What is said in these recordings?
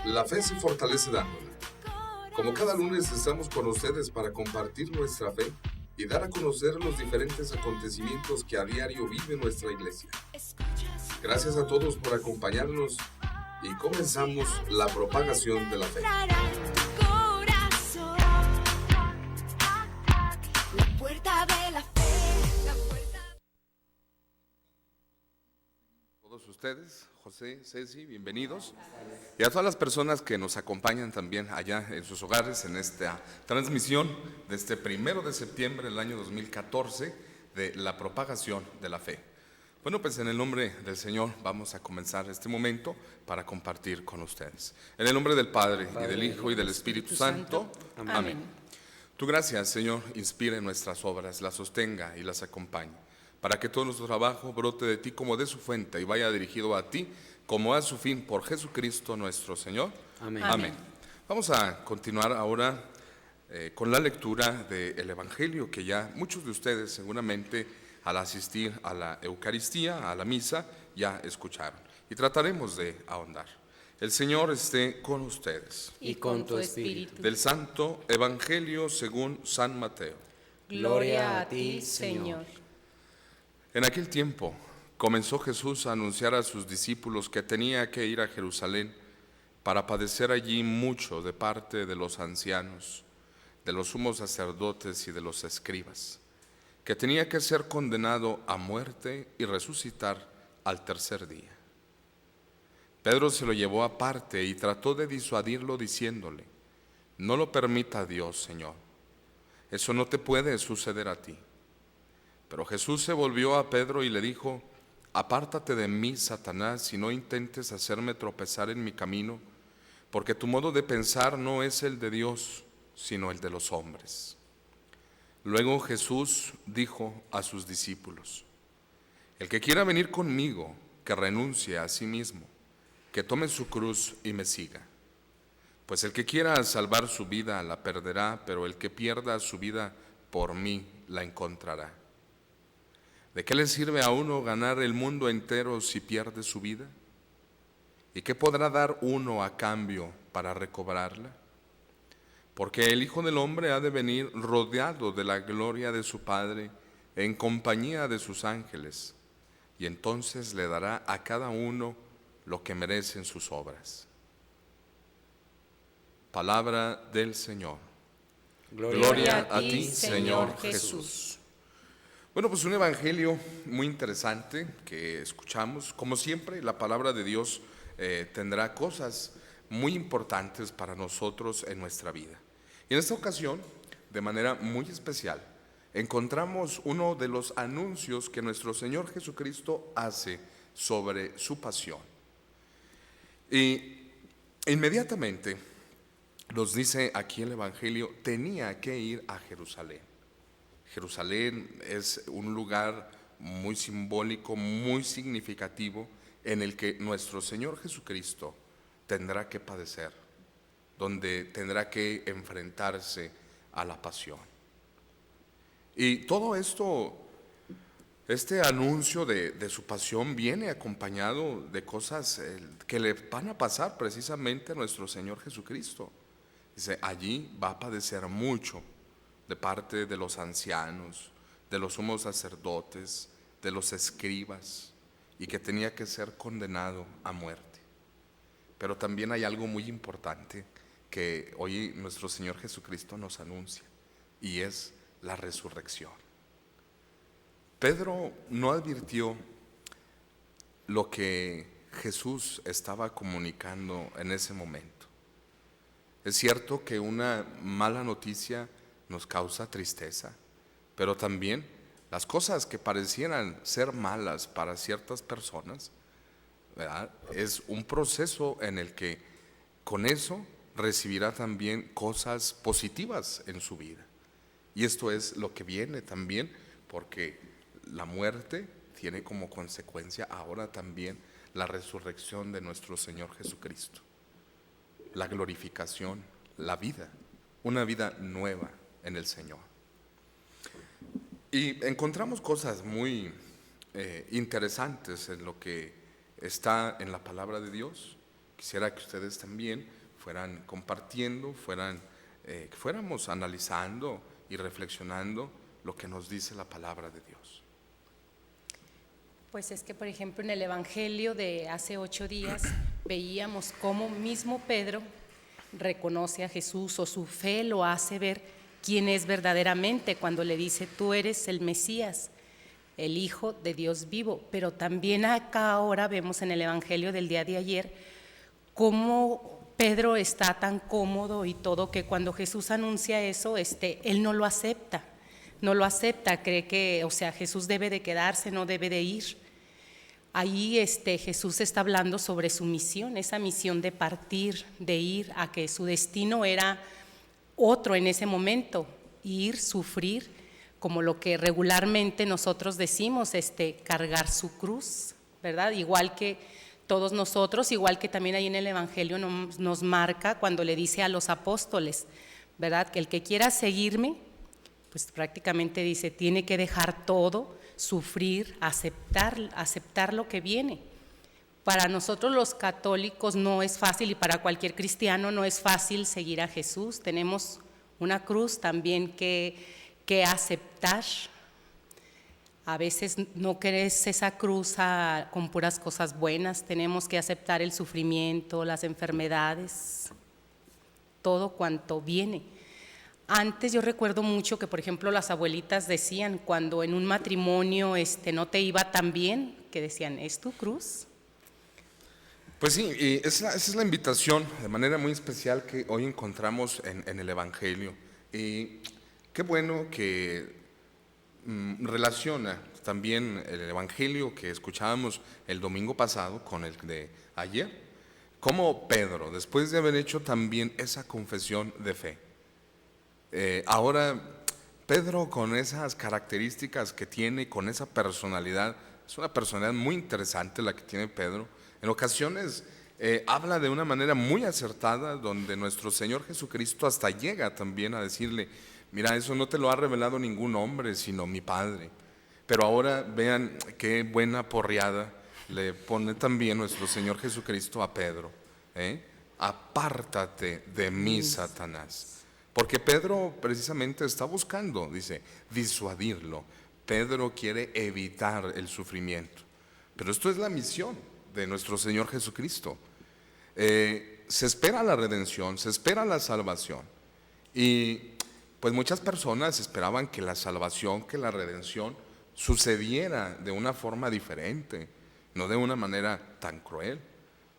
La fe se fortalece dándola. Como cada lunes estamos con ustedes para compartir nuestra fe y dar a conocer los diferentes acontecimientos que a diario vive nuestra iglesia. Gracias a todos por acompañarnos y comenzamos la propagación de la fe. Todos ustedes, José, Ceci, bienvenidos. Y a todas las personas que nos acompañan también allá en sus hogares en esta transmisión de este 1 de septiembre del año 2014 de la propagación de la fe. Bueno, pues en el nombre del Señor vamos a comenzar este momento para compartir con ustedes. En el nombre del Padre, y del Hijo, y del Espíritu Santo. Amén. Tu gracia, Señor, inspire nuestras obras, las sostenga y las acompañe, para que todo nuestro trabajo brote de ti como de su fuente y vaya dirigido a ti como a su fin, por Jesucristo nuestro Señor. Amén. Amén. Vamos a continuar ahora con la lectura del Evangelio que ya muchos de ustedes seguramente al asistir a la Eucaristía, a la misa, ya escucharon. Y trataremos de ahondar. El Señor esté con ustedes. Y con tu espíritu. Del Santo Evangelio según San Mateo. Gloria a ti, Señor. En aquel tiempo comenzó Jesús a anunciar a sus discípulos que tenía que ir a Jerusalén para padecer allí mucho de parte de los ancianos, de los sumos sacerdotes y de los escribas, que tenía que ser condenado a muerte y resucitar al tercer día. Pedro se lo llevó aparte y trató de disuadirlo diciéndole: no lo permita Dios, Señor, eso no te puede suceder a ti. Pero Jesús se volvió a Pedro y le dijo: apártate de mí, Satanás, y no intentes hacerme tropezar en mi camino, porque tu modo de pensar no es el de Dios, sino el de los hombres. Luego Jesús dijo a sus discípulos: el que quiera venir conmigo, que renuncie a sí mismo, que tome su cruz y me siga. Pues el que quiera salvar su vida la perderá, pero el que pierda su vida por mí la encontrará. ¿De qué le sirve a uno ganar el mundo entero si pierde su vida? ¿Y qué podrá dar uno a cambio para recobrarla? Porque el Hijo del Hombre ha de venir rodeado de la gloria de su Padre en compañía de sus ángeles, y entonces le dará a cada uno lo que merecen sus obras. Palabra del Señor. Gloria a ti, Señor Jesús. Bueno, pues un evangelio muy interesante que escuchamos. Como siempre, la palabra de Dios tendrá cosas muy importantes para nosotros en nuestra vida. Y en esta ocasión, de manera muy especial, encontramos uno de los anuncios que nuestro Señor Jesucristo hace sobre su pasión. Y inmediatamente nos dice aquí el evangelio: tenía que ir a Jerusalén. Jerusalén es un lugar muy simbólico, muy significativo, en el que nuestro Señor Jesucristo tendrá que padecer, donde tendrá que enfrentarse a la pasión. Y todo esto, este anuncio de su pasión viene acompañado de cosas que le van a pasar precisamente a nuestro Señor Jesucristo. Dice, allí va a padecer mucho de parte de los ancianos, de los sumos sacerdotes, de los escribas, y que tenía que ser condenado a muerte. Pero también hay algo muy importante que hoy nuestro Señor Jesucristo nos anuncia, y es la resurrección. Pedro no advirtió lo que Jesús estaba comunicando en ese momento. Es cierto que una mala noticia nos causa tristeza, pero también las cosas que parecieran ser malas para ciertas personas, ¿verdad?, es un proceso en el que con eso recibirá también cosas positivas en su vida. Y esto es lo que viene también, porque la muerte tiene como consecuencia ahora también la resurrección de nuestro Señor Jesucristo, la glorificación, la vida, una vida nueva en el Señor. Y encontramos cosas muy interesantes en lo que está en la palabra de Dios. Quisiera que ustedes también fueran compartiendo, que fuéramos analizando y reflexionando lo que nos dice la palabra de Dios. Pues es que, por ejemplo, en el Evangelio de hace 8 días veíamos cómo mismo Pedro reconoce a Jesús, o su fe lo hace ver quién es verdaderamente cuando le dice: tú eres el Mesías, el Hijo de Dios vivo. Pero también acá ahora vemos en el Evangelio del día de ayer cómo Pedro está tan cómodo y todo, que cuando Jesús anuncia eso, él no lo acepta, cree que, o sea, Jesús debe de quedarse, no debe de ir. Ahí Jesús está hablando sobre su misión, esa misión de partir, de ir, a que su destino era otro en ese momento: ir, sufrir, como lo que regularmente nosotros decimos, cargar su cruz, ¿verdad? Igual que todos nosotros, igual que también ahí en el Evangelio nos marca cuando le dice a los apóstoles, ¿verdad? Que el que quiera seguirme, pues prácticamente dice, tiene que dejar todo, sufrir, aceptar lo que viene. Para nosotros los católicos no es fácil, y para cualquier cristiano no es fácil seguir a Jesús. Tenemos una cruz también que aceptar. A veces no querés esa cruz con puras cosas buenas, tenemos que aceptar el sufrimiento, las enfermedades, todo cuanto viene. Antes yo recuerdo mucho que, por ejemplo, las abuelitas decían, cuando en un matrimonio no te iba tan bien, que decían: ¿es tu cruz? Pues sí, y esa es la invitación de manera muy especial que hoy encontramos en el Evangelio. Y qué bueno que relaciona también el Evangelio que escuchábamos el domingo pasado con el de ayer. Como Pedro, después de haber hecho también esa confesión de fe, ahora Pedro, con esas características que tiene, con esa personalidad, es una personalidad muy interesante la que tiene Pedro. En ocasiones habla de una manera muy acertada, donde nuestro Señor Jesucristo hasta llega también a decirle: mira, eso no te lo ha revelado ningún hombre, sino mi Padre. Pero ahora vean qué buena porreada le pone también nuestro Señor Jesucristo a Pedro. Apártate de mí, Satanás. Porque Pedro precisamente está buscando, dice, disuadirlo. Pedro quiere evitar el sufrimiento. Pero esto es la misión de nuestro Señor Jesucristo. Se espera la redención, se espera la salvación. Y pues muchas personas esperaban que la salvación, que la redención sucediera de una forma diferente, no de una manera tan cruel.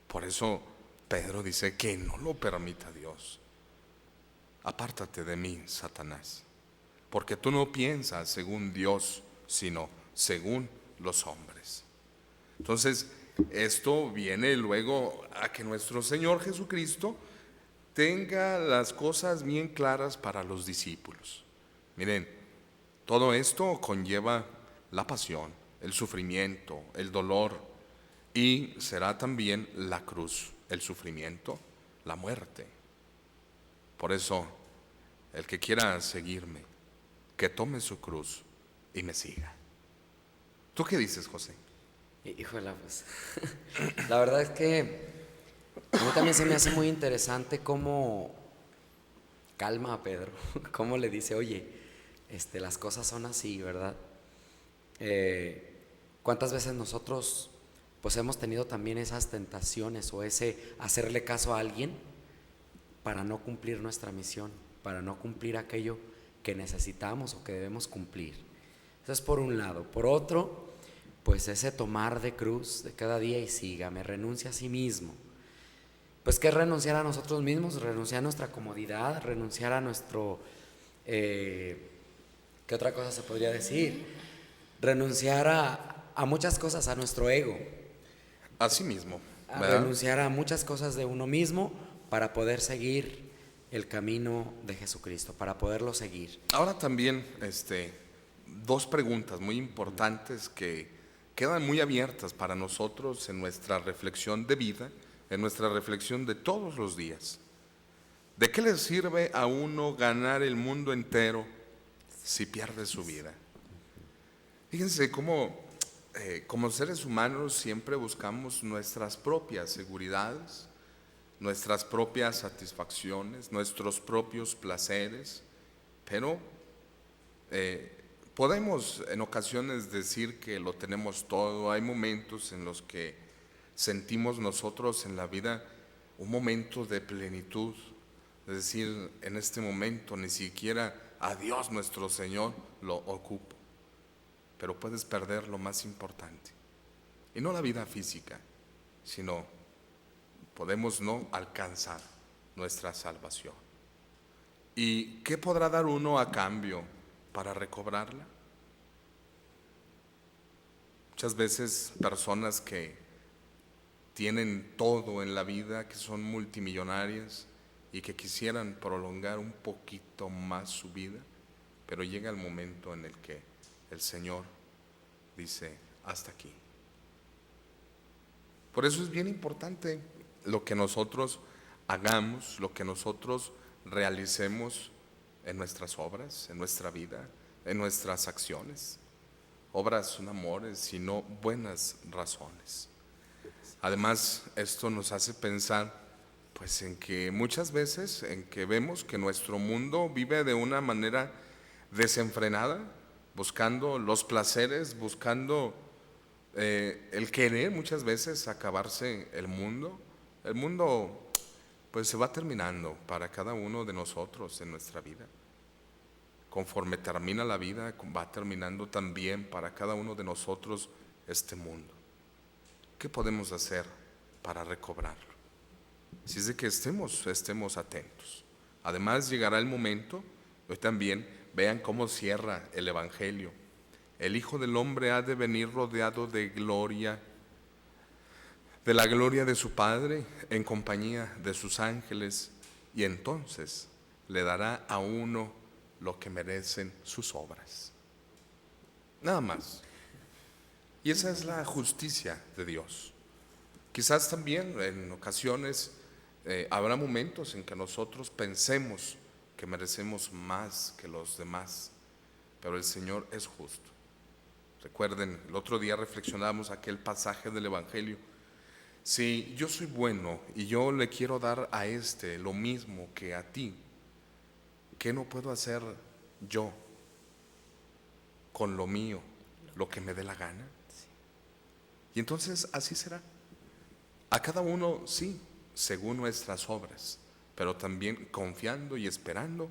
Por eso Pedro dice que no lo permita Dios. Apártate de mí, Satanás, porque tú no piensas según Dios, sino según los hombres. Entonces, esto viene luego a que nuestro Señor Jesucristo tenga las cosas bien claras para los discípulos. Miren, todo esto conlleva la pasión, el sufrimiento, el dolor, y será también la cruz, el sufrimiento, la muerte. Por eso, el que quiera seguirme, que tome su cruz y me siga. ¿Tú qué dices, José? Híjole, pues la verdad es que a mí también se me hace muy interesante cómo calma a Pedro, cómo le dice: oye, las cosas son así, ¿verdad? ¿Cuántas veces nosotros pues hemos tenido también esas tentaciones, o ese hacerle caso a alguien para no cumplir nuestra misión, para no cumplir aquello que necesitamos o que debemos cumplir? Eso es por un lado. Por otro, pues ese tomar de cruz de cada día y sígame, renuncia a sí mismo. Pues ¿qué es renunciar a nosotros mismos? Renunciar a nuestra comodidad, renunciar a nuestro... ¿qué otra cosa se podría decir? Renunciar a muchas cosas, a nuestro ego. A sí mismo, A ¿verdad? renunciar a muchas cosas de uno mismo para poder seguir el camino de Jesucristo, para poderlo seguir. Ahora también, dos preguntas muy importantes que quedan muy abiertas para nosotros en nuestra reflexión de vida, en nuestra reflexión de todos los días. ¿De qué le sirve a uno ganar el mundo entero si pierde su vida? Fíjense cómo como seres humanos siempre buscamos nuestras propias seguridades, nuestras propias satisfacciones, nuestros propios placeres, pero podemos en ocasiones decir que lo tenemos todo. Hay momentos en los que sentimos nosotros en la vida un momento de plenitud, es decir, en este momento ni siquiera a Dios nuestro Señor lo ocupo, pero puedes perder lo más importante, y no la vida física, sino podemos no alcanzar nuestra salvación. ¿Y qué podrá dar uno a cambio para recobrarla? Muchas veces personas que tienen todo en la vida, que son multimillonarias y que quisieran prolongar un poquito más su vida, pero llega el momento en el que el Señor dice: hasta aquí. Por eso es bien importante lo que nosotros hagamos, lo que nosotros realicemos en nuestras obras, en nuestra vida, en nuestras acciones. Obras son amores, sino buenas razones. Además, esto nos hace pensar pues en que muchas veces en que vemos que nuestro mundo vive de una manera desenfrenada, buscando los placeres, buscando el querer muchas veces acabarse el mundo. El mundo pues se va terminando para cada uno de nosotros en nuestra vida. Conforme termina la vida, va terminando también para cada uno de nosotros este mundo. ¿Qué podemos hacer para recobrarlo? Si es de que estemos atentos. Además llegará el momento, hoy también vean cómo cierra el Evangelio. El Hijo del Hombre ha de venir rodeado de gloria, de la gloria de su Padre, en compañía de sus ángeles, y entonces le dará a uno lo que merecen sus obras. Nada más. Y esa es la justicia de Dios. Quizás también en ocasiones habrá momentos en que nosotros pensemos que merecemos más que los demás, pero el Señor es justo. Recuerden, el otro día reflexionábamos aquel pasaje del Evangelio. Si yo soy bueno y yo le quiero dar a este lo mismo que a ti, ¿qué no puedo hacer yo con lo mío, lo que me dé la gana? Y entonces así será. A cada uno sí, según nuestras obras, pero también confiando y esperando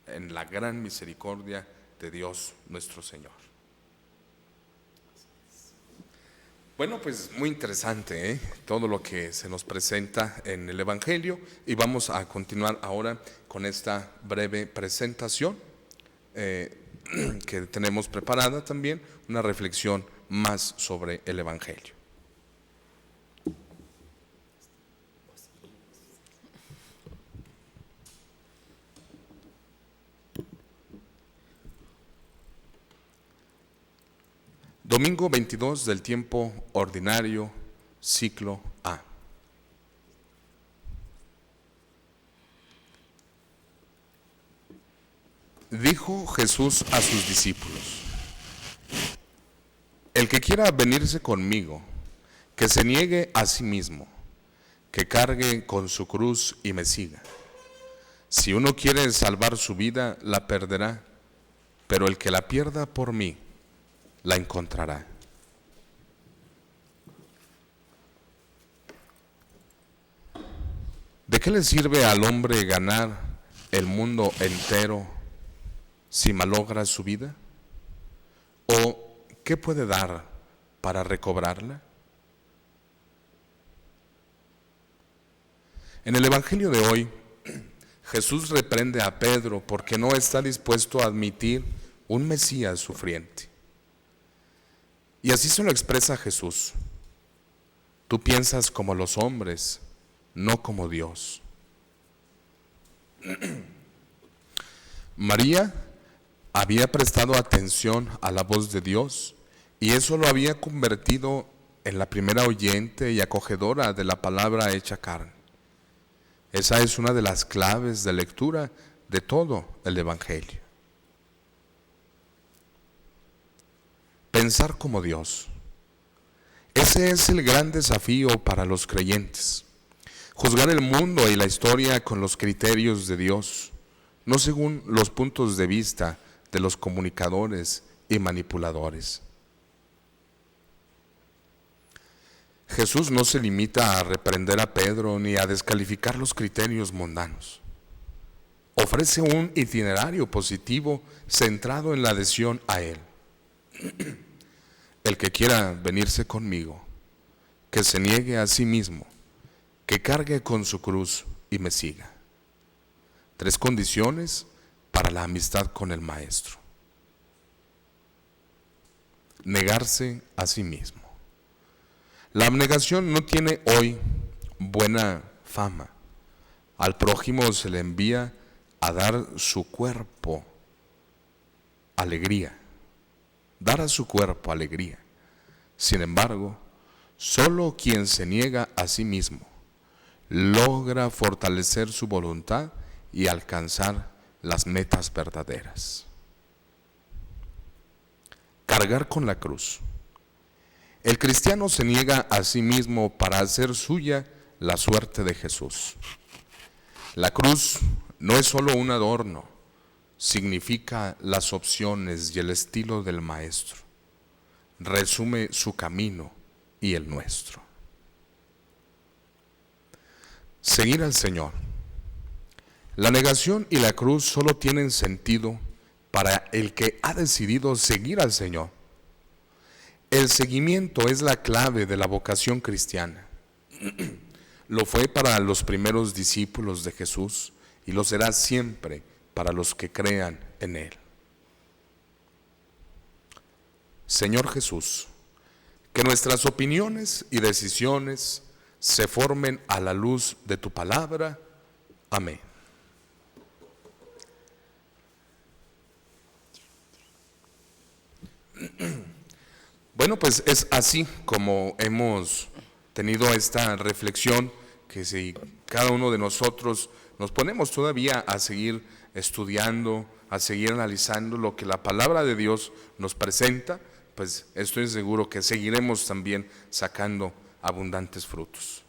en la gran misericordia de Dios nuestro Señor. Bueno, pues muy interesante todo lo que se nos presenta en el Evangelio, y vamos a continuar ahora con esta breve presentación que tenemos preparada también, una reflexión más sobre el Evangelio. Domingo 22 del tiempo ordinario, ciclo A. Dijo Jesús a sus discípulos: el que quiera venirse conmigo, que se niegue a sí mismo, que cargue con su cruz y me siga. Si uno quiere salvar su vida, la perderá, pero el que la pierda por mí, la encontrará. ¿De qué le sirve al hombre ganar el mundo entero si malogra su vida? ¿O qué puede dar para recobrarla? En el Evangelio de hoy, Jesús reprende a Pedro porque no está dispuesto a admitir un Mesías sufriente. Y así se lo expresa Jesús: tú piensas como los hombres, no como Dios. María había prestado atención a la voz de Dios y eso lo había convertido en la primera oyente y acogedora de la palabra hecha carne. Esa es una de las claves de lectura de todo el Evangelio. Pensar como Dios. Ese es el gran desafío para los creyentes. Juzgar el mundo y la historia con los criterios de Dios, no según los puntos de vista de los comunicadores y manipuladores. Jesús no se limita a reprender a Pedro ni a descalificar los criterios mundanos. Ofrece un itinerario positivo centrado en la adhesión a Él. El que quiera venirse conmigo, que se niegue a sí mismo, que cargue con su cruz y me siga. 3 condiciones para la amistad con el Maestro. Negarse a sí mismo. La abnegación no tiene hoy buena fama. Al prójimo se le envía a dar su cuerpo alegría. Dar a su cuerpo alegría. Sin embargo, solo quien se niega a sí mismo logra fortalecer su voluntad y alcanzar las metas verdaderas. Cargar con la cruz. El cristiano se niega a sí mismo para hacer suya la suerte de Jesús. La cruz no es solo un adorno, significa las opciones y el estilo del Maestro. Resume su camino y el nuestro. Seguir al Señor. La negación y la cruz solo tienen sentido para el que ha decidido seguir al Señor. El seguimiento es la clave de la vocación cristiana. Lo fue para los primeros discípulos de Jesús y lo será siempre para los que crean en Él. Señor Jesús, que nuestras opiniones y decisiones se formen a la luz de tu palabra. Amén. Bueno, pues es así como hemos tenido esta reflexión, que si cada uno de nosotros nos ponemos todavía a seguir estudiando, a seguir analizando lo que la palabra de Dios nos presenta, pues estoy seguro que seguiremos también sacando abundantes frutos.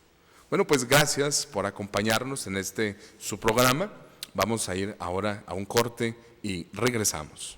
Bueno, pues gracias por acompañarnos en su programa. Vamos a ir ahora a un corte y regresamos.